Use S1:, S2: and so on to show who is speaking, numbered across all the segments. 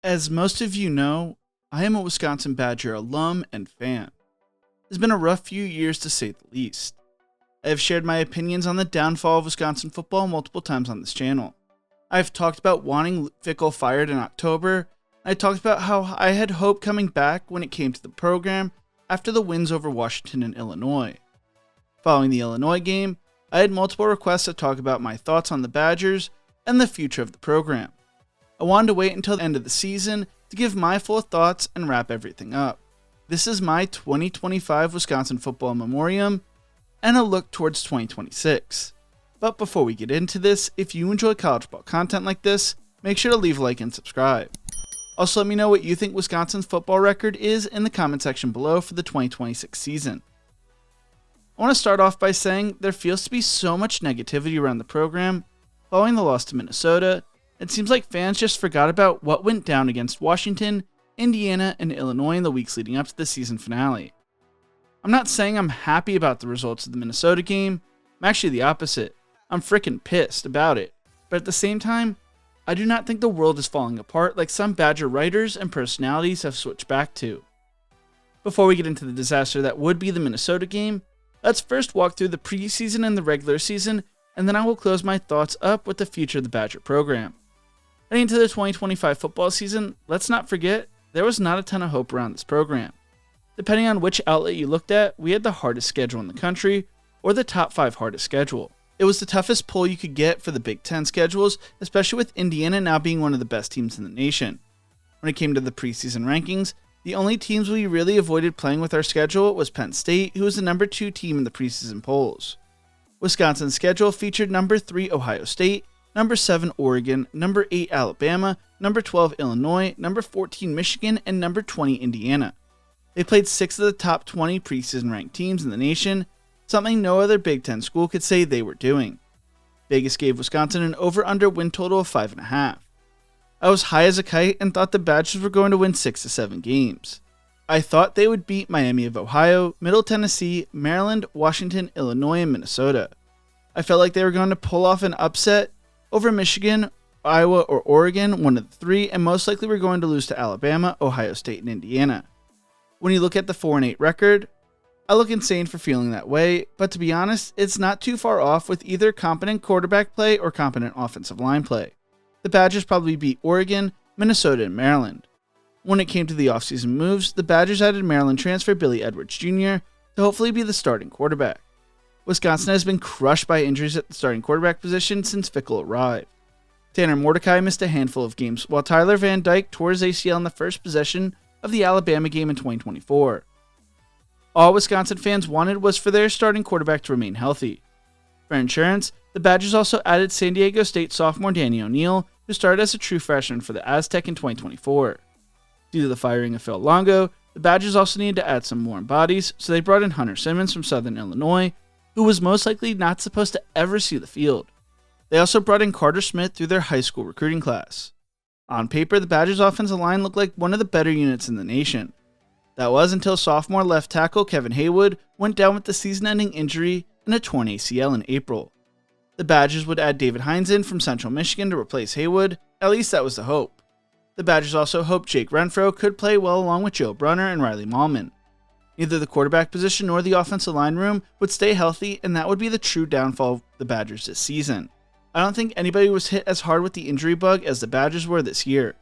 S1: As most of you know, I am a Wisconsin Badger alum and fan. It's been a rough few years to say the least. I have shared my opinions on the downfall of Wisconsin football multiple times on this channel. I have talked about wanting Fickell fired in October. I talked about how I had hope coming back when it came to the program after the wins over Washington and Illinois. Following the Illinois game, I had multiple requests to talk about my thoughts on the Badgers and the future of the program. I wanted to wait until the end of the season to give my full thoughts and wrap everything up. This is my 2025 Wisconsin football memoriam and a look towards 2026. But before we get into this, if you enjoy college football content like this, make sure to leave a like and subscribe. Also, let me know what you think Wisconsin's football record is in the comment section below for the 2026 season. I want to start off by saying there feels to be so much negativity around the program following the loss to Minnesota. It seems like fans just forgot about what went down against Washington, Indiana, and Illinois in the weeks leading up to the season finale. I'm not saying I'm happy about the results of the Minnesota game. I'm actually the opposite. I'm frickin' pissed about it. But at the same time, I do not think the world is falling apart like some Badger writers and personalities have switched back to. Before we get into the disaster that would be the Minnesota game, let's first walk through the preseason and the regular season, and then I will close my thoughts up with the future of the Badger program. Heading into the 2025 football season, let's not forget, there was not a ton of hope around this program. Depending on which outlet you looked at, we had the hardest schedule in the country, or the top 5 hardest schedule. It was the toughest pull you could get for the Big Ten schedules, especially with Indiana now being one of the best teams in the nation. When it came to the preseason rankings, the only teams we really avoided playing with our schedule was Penn State, who was the number 2 team in the preseason polls. Wisconsin's schedule featured number 3 Ohio State, number 7 Oregon, number 8 Alabama, number 12 Illinois, number 14 Michigan, and number 20 Indiana. They played 6 of the top 20 preseason ranked teams in the nation, something no other Big Ten school could say they were doing. Vegas gave Wisconsin an over-under win total of 5.5. I was high as a kite and thought the Badgers were going to win 6 to 7 games. I thought they would beat Miami of Ohio, Middle Tennessee, Maryland, Washington, Illinois, and Minnesota. I felt like they were going to pull off an upset over Michigan, Iowa, or Oregon, one of the 3, and most likely were going to lose to Alabama, Ohio State, and Indiana. When you look at the 4-8 record, I look insane for feeling that way, but to be honest, it's not too far off with either competent quarterback play or competent offensive line play. The Badgers probably beat Oregon, Minnesota, and Maryland. When it came to the offseason moves, the Badgers added Maryland transfer Billy Edwards Jr. to hopefully be the starting quarterback. Wisconsin has been crushed by injuries at the starting quarterback position since Fickell arrived. Tanner Mordecai missed a handful of games, while Tyler Van Dyke tore his ACL in the first possession of the Alabama game in 2024. All Wisconsin fans wanted was for their starting quarterback to remain healthy. For insurance, the Badgers also added San Diego State sophomore Danny O'Neal, who started as a true freshman for the Aztec in 2024. Due to the firing of Phil Longo, the Badgers also needed to add some warm bodies, so they brought in Hunter Simmons from Southern Illinois, who was most likely not supposed to ever see the field. They also brought in Carter Smith through their high school recruiting class. On paper, the Badgers' offensive line looked like one of the better units in the nation. That was until sophomore left tackle Kevin Haywood went down with the season-ending injury and a torn ACL in April. The Badgers would add David Hines in from Central Michigan to replace Haywood, at least that was the hope. The Badgers also hoped Jake Renfro could play well along with Joe Brunner and Riley Mahlman. Neither the quarterback position nor the offensive line room would stay healthy, and that would be the true downfall of the Badgers this season. I don't think anybody was hit as hard with the injury bug as the Badgers were this year.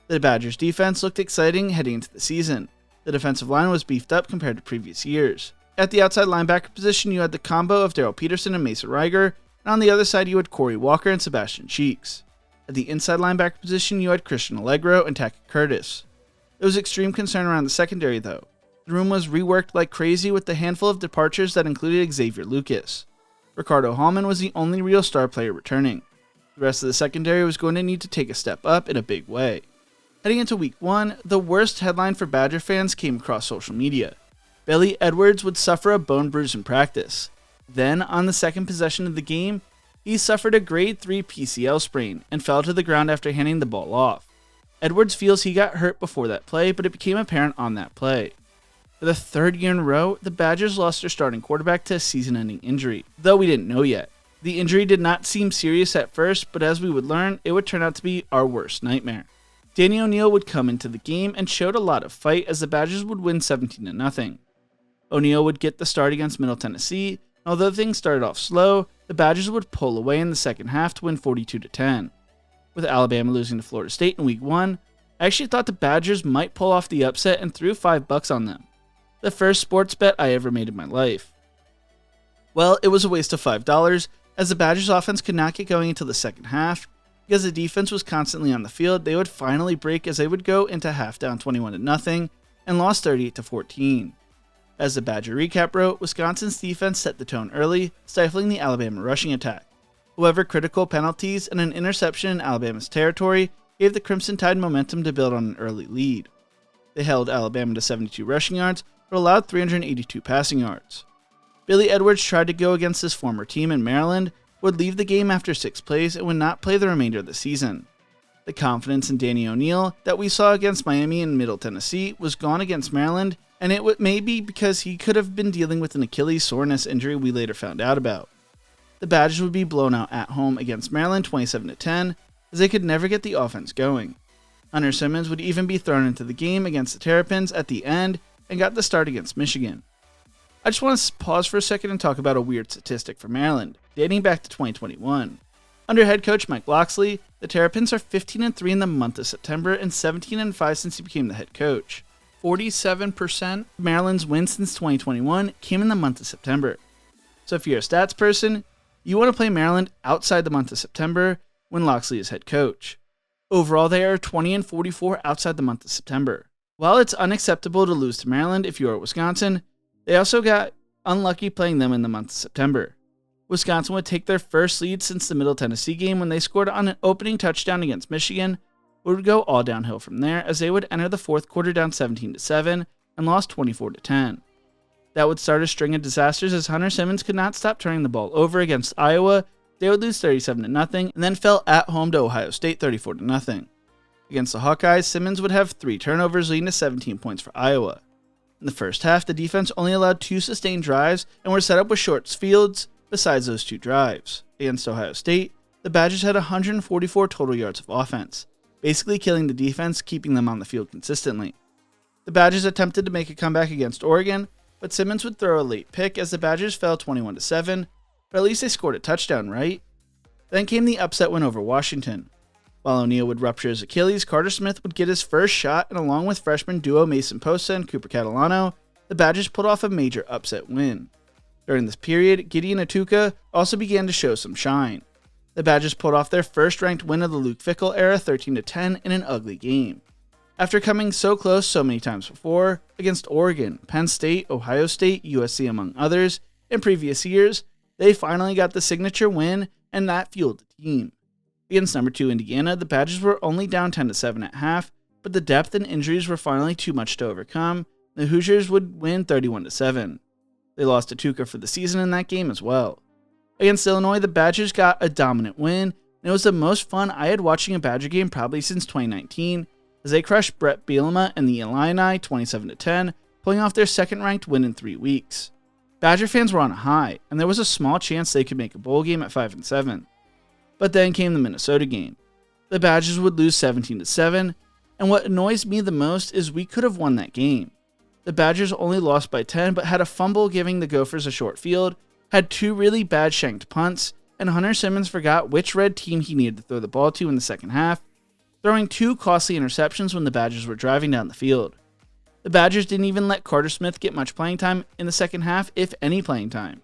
S1: The Badgers' defense looked exciting heading into the season. The defensive line was beefed up compared to previous years. At the outside linebacker position, you had the combo of Darrell Peterson and Mason Reiger, and on the other side you had Corey Walker and Sebastian Cheeks. At the inside linebacker position, you had Christian Allegro and Tackett Curtis. There was extreme concern around the secondary though. The room was reworked like crazy with the handful of departures that included Xavier Lucas. Ricardo Hallman was the only real star player returning. The rest of the secondary was going to need to take a step up in a big way. Heading into week 1, the worst headline for Badger fans came across social media. Billy Edwards would suffer a bone bruise in practice. Then, on the second possession of the game, he suffered a grade 3 PCL sprain and fell to the ground after handing the ball off. Edwards feels he got hurt before that play, but it became apparent on that play. For the 3rd year in a row, the Badgers lost their starting quarterback to a season-ending injury, though we didn't know yet. The injury did not seem serious at first, but as we would learn, it would turn out to be our worst nightmare. Danny O'Neil would come into the game and showed a lot of fight as the Badgers would win 17-0. O'Neil would get the start against Middle Tennessee, and although things started off slow, the Badgers would pull away in the second half to win 42-10. With Alabama losing to Florida State in Week 1, I actually thought the Badgers might pull off the upset and threw $5 on them. The first sports bet I ever made in my life. Well, it was a waste of $5, as the Badgers offense could not get going until the second half. Because the defense was constantly on the field, they would finally break as they would go into half down 21-0 and lost 38-14. As the Badger recap wrote, Wisconsin's defense set the tone early, stifling the Alabama rushing attack. However, critical penalties and an interception in Alabama's territory gave the Crimson Tide momentum to build on an early lead. They held Alabama to 72 rushing yards, but allowed 382 passing yards. Billy Edwards tried to go against his former team in Maryland, would leave the game after 6 plays and would not play the remainder of the season. The confidence in Danny O'Neil that we saw against Miami and Middle Tennessee was gone against Maryland, and it may be because he could have been dealing with an Achilles soreness injury we later found out about. The Badgers would be blown out at home against Maryland 27-10, as they could never get the offense going. Hunter Simmons would even be thrown into the game against the Terrapins at the end and got the start against Michigan. I just want to pause for a second and talk about a weird statistic for Maryland, dating back to 2021. Under head coach Mike Locksley, the Terrapins are 15-3 in the month of September and 17-5 since he became the head coach. 47% of Maryland's wins since 2021 came in the month of September. So if you're a stats person, you want to play Maryland outside the month of September when Locksley is head coach. Overall, they are 20-44 outside the month of September. While it's unacceptable to lose to Maryland if you are Wisconsin, they also got unlucky playing them in the month of September. Wisconsin would take their first lead since the Middle Tennessee game when they scored on an opening touchdown against Michigan, but would go all downhill from there as they would enter the fourth quarter down 17-7 and lost 24-10. That would start a string of disasters as Hunter Simmons could not stop turning the ball over against Iowa. They would lose 37-0 and then fell at home to Ohio State 34-0. Against the Hawkeyes, Simmons would have 3 turnovers leading to 17 points for Iowa. In the first half, the defense only allowed 2 sustained drives and were set up with short fields besides those 2 drives. Against Ohio State, the Badgers had 144 total yards of offense, basically killing the defense, keeping them on the field consistently. The Badgers attempted to make a comeback against Oregon, but Simmons would throw a late pick as the Badgers fell 21-7, but at least they scored a touchdown, right? Then came the upset win over Washington. While O'Neil would rupture his Achilles, Carter Smith would get his first shot, and along with freshman duo Mason Posa and Cooper Catalano, the Badgers pulled off a major upset win. During this period, Gideon Atuka also began to show some shine. The Badgers pulled off their first ranked win of the Luke Fickell era 13-10 in an ugly game. After coming so close so many times before, against Oregon, Penn State, Ohio State, USC among others, in previous years, they finally got the signature win, and that fueled the team. Against number 2 Indiana, the Badgers were only down 10-7 at half, but the depth and injuries were finally too much to overcome. The Hoosiers would win 31-7. They lost to Tuca for the season in that game as well. Against Illinois, the Badgers got a dominant win, and it was the most fun I had watching a Badger game probably since 2019, as they crushed Brett Bielema and the Illini 27-10, pulling off their second-ranked win in 3 weeks. Badger fans were on a high, and there was a small chance they could make a bowl game at 5-7. But then came the Minnesota game. The Badgers would lose 17-7, and what annoys me the most is we could have won that game. The Badgers only lost by 10, but had a fumble giving the Gophers a short field, had 2 really bad shanked punts, and Hunter Simmons forgot which red team he needed to throw the ball to in the second half, throwing 2 costly interceptions when the Badgers were driving down the field. The Badgers didn't even let Carter Smith get much playing time in the second half, if any playing time.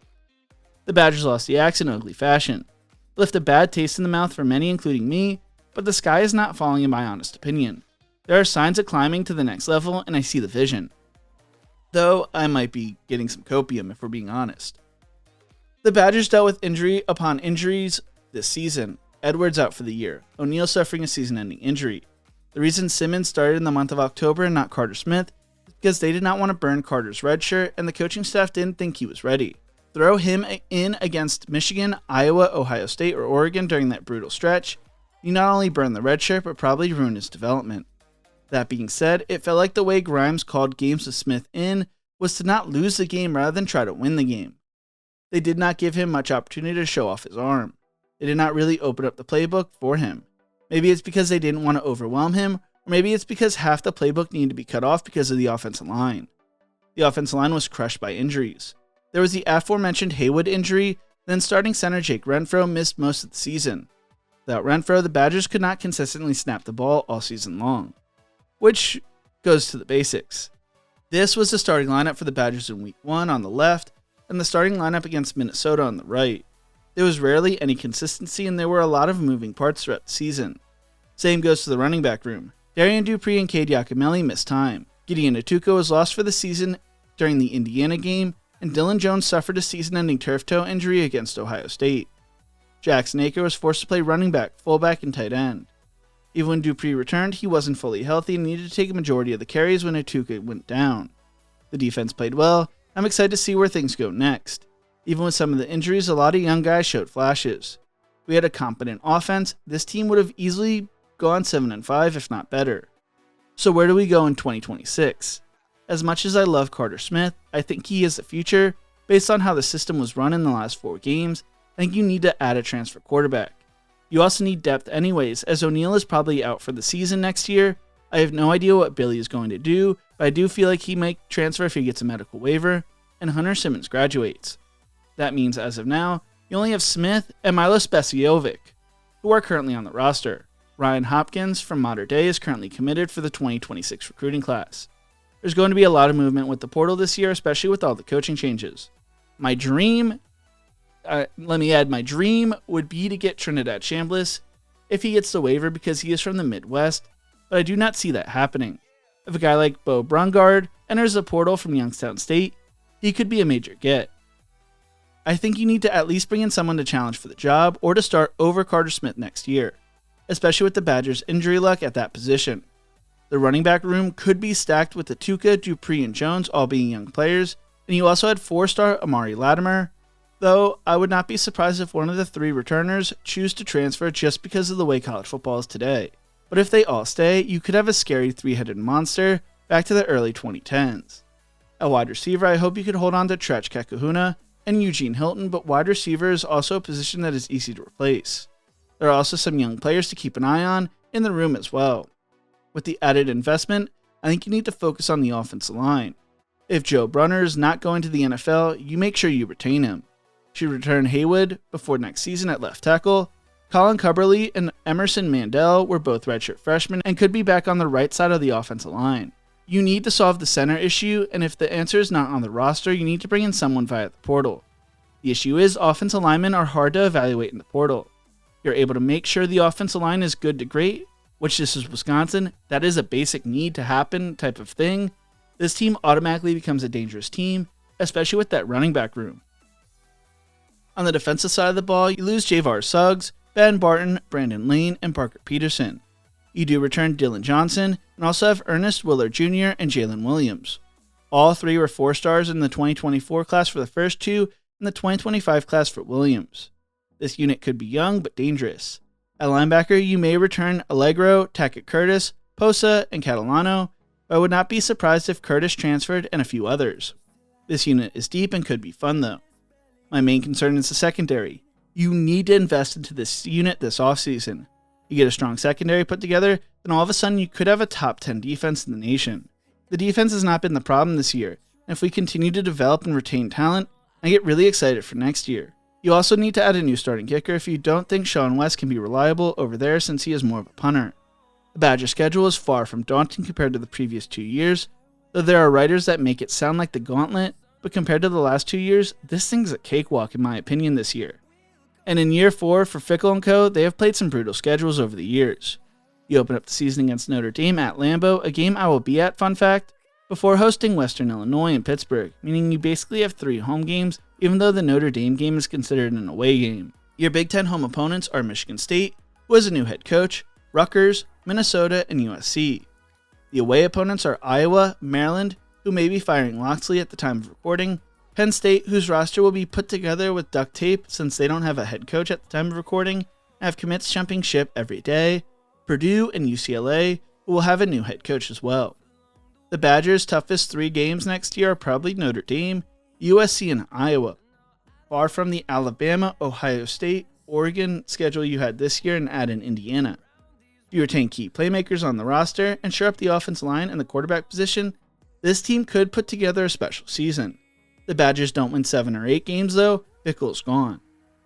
S1: The Badgers lost the axe in ugly fashion. It left a bad taste in the mouth for many, including me, but the sky is not falling in my honest opinion. There are signs of climbing to the next level, and I see the vision. Though I might be getting some copium if we're being honest. The Badgers dealt with injury upon injuries this season. Edwards out for the year. O'Neil suffering a season-ending injury. The reason Simmons started in the month of October and not Carter Smith is because they did not want to burn Carter's red shirt, and the coaching staff didn't think he was ready. Throw him in against Michigan, Iowa, Ohio State, or Oregon during that brutal stretch. You not only burn the red shirt, but probably ruin his development. That being said, it felt like the way Grimes called games with Smith in was to not lose the game rather than try to win the game. They did not give him much opportunity to show off his arm. They did not really open up the playbook for him. Maybe it's because they didn't want to overwhelm him, Or maybe it's because half the playbook needed to be cut off because of the offensive line. The offensive line was crushed by injuries. There was the aforementioned Haywood injury, then starting center Jake Renfro missed most of the season. Without Renfro, the Badgers could not consistently snap the ball all season long. Which goes to the basics. This was the starting lineup for the Badgers in Week 1 on the left, and the starting lineup against Minnesota on the right. There was rarely any consistency, and there were a lot of moving parts throughout the season. Same goes to the running back room. Darian Dupree and Cade Yakimelli missed time. Gideon Atuka was lost for the season during the Indiana game, and Dylan Jones suffered a season-ending turf toe injury against Ohio State. Jackson Aker was forced to play running back, fullback, and tight end. Even when Dupree returned, he wasn't fully healthy and needed to take a majority of the carries when Atuka went down. The defense played well. I'm excited to see where things go next. Even with some of the injuries, a lot of young guys showed flashes. If we had a competent offense, this team would have easily gone 7-5 if not better. So where do we go in 2026? As much as I love Carter Smith, I think he is the future. Based on how the system was run in the last 4 games, I think you need to add a transfer quarterback. You also need depth anyways, as O'Neal is probably out for the season next year. I have no idea what Billy is going to do, but I do feel like he might transfer if he gets a medical waiver, and Hunter Simmons graduates. That means as of now, you only have Smith and Milo Speciovic, who are currently on the roster. Ryan Hopkins from Mater Dei is currently committed for the 2026 recruiting class. There's going to be a lot of movement with the portal this year, especially with all the coaching changes. My dream would be to get Trinidad Chambliss if he gets the waiver because he is from the Midwest, but I do not see that happening. If a guy like Bo Brungard enters the portal from Youngstown State, he could be a major get. I think you need to at least bring in someone to challenge for the job or to start over Carter Smith next year, especially with the Badgers' injury luck at that position. The running back room could be stacked with Atuka, Dupree, and Jones all being young players, and you also had 4-star Amari Latimer, though I would not be surprised if one of the 3 returners choose to transfer just because of the way college football is today. But if they all stay, you could have a scary 3-headed monster back to the early 2010s. At wide receiver, I hope you could hold on to Trech Kekahuna and Eugene Hilton, but wide receiver is also a position that is easy to replace. There are also some young players to keep an eye on in the room as well. With the added investment, I think you need to focus on the offensive line. If Joe Brunner is not going to the NFL, you make sure you retain him. Should return Haywood before next season at left tackle. Colin Cubberly and Emerson Mandel were both redshirt freshmen and could be back on the right side of the offensive line. You need to solve the center issue, and if the answer is not on the roster, you need to bring in someone via the portal. The issue is offensive linemen are hard to evaluate in the portal. You're able to make sure the offensive line is good to great, which this is Wisconsin. That is a basic need to happen type of thing. This team automatically becomes a dangerous team, especially with that running back room. On the defensive side of the ball, you lose Javar Suggs, Ben Barton, Brandon Lane, and Parker Peterson. You do return Dylan Johnson, and also have Ernest Willard Jr. and Jalen Williams. All 3 were 4-stars in the 2024 class for the first 2, and the 2025 class for Williams. This unit could be young, but dangerous. At linebacker, you may return Allegro, Tackett Curtis, Posa, and Catalano, but I would not be surprised if Curtis transferred and a few others. This unit is deep and could be fun though. My main concern is the secondary. You need to invest into this unit this offseason. You get a strong secondary put together, then all of a sudden you could have a top 10 defense in the nation. The defense has not been the problem this year, and if we continue to develop and retain talent, I get really excited for next year. You also need to add a new starting kicker if you don't think Sean West can be reliable over there since he is more of a punter. The Badger schedule is far from daunting compared to the previous 2 years, though there are writers that make it sound like the gauntlet, but compared to the last 2 years, this thing's a cakewalk in my opinion this year. And in year 4 for Fickell & Co., they have played some brutal schedules over the years. You open up the season against Notre Dame at Lambeau, a game I will be at, fun fact, before hosting Western Illinois and Pittsburgh, meaning you basically have 3 home games, even though the Notre Dame game is considered an away game. Your Big Ten home opponents are Michigan State, who has a new head coach, Rutgers, Minnesota, and USC. The away opponents are Iowa, Maryland, who may be firing Loxley at the time of recording, Penn State, whose roster will be put together with duct tape since they don't have a head coach at the time of recording, and have commits jumping ship every day, Purdue, and UCLA, who will have a new head coach as well. The Badgers' toughest 3 games next year are probably Notre Dame, USC, and Iowa, far from the Alabama, Ohio State, Oregon schedule you had this year and add in Indiana. If you retain key playmakers on the roster and shore up the offensive line and the quarterback position, this team could put together a special season. The Badgers don't win 7 or 8 games though, Fickell's gone.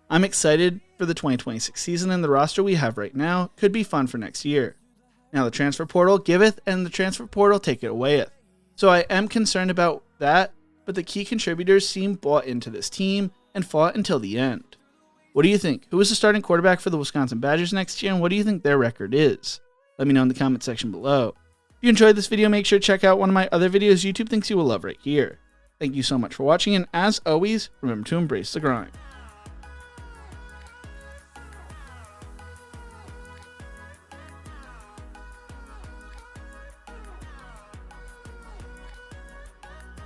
S1: I'm excited for the 2026 season, and the roster we have right now could be fun for next year. Now the transfer portal giveth and the transfer portal taketh awayeth. So I am concerned about that, but the key contributors seem bought into this team and fought until the end. What do you think? Who is the starting quarterback for the Wisconsin Badgers next year, and what do you think their record is? Let me know in the comment section below. If you enjoyed this video, make sure to check out one of my other videos YouTube thinks you will love right here. Thank you so much for watching, and as always, remember to embrace the grind.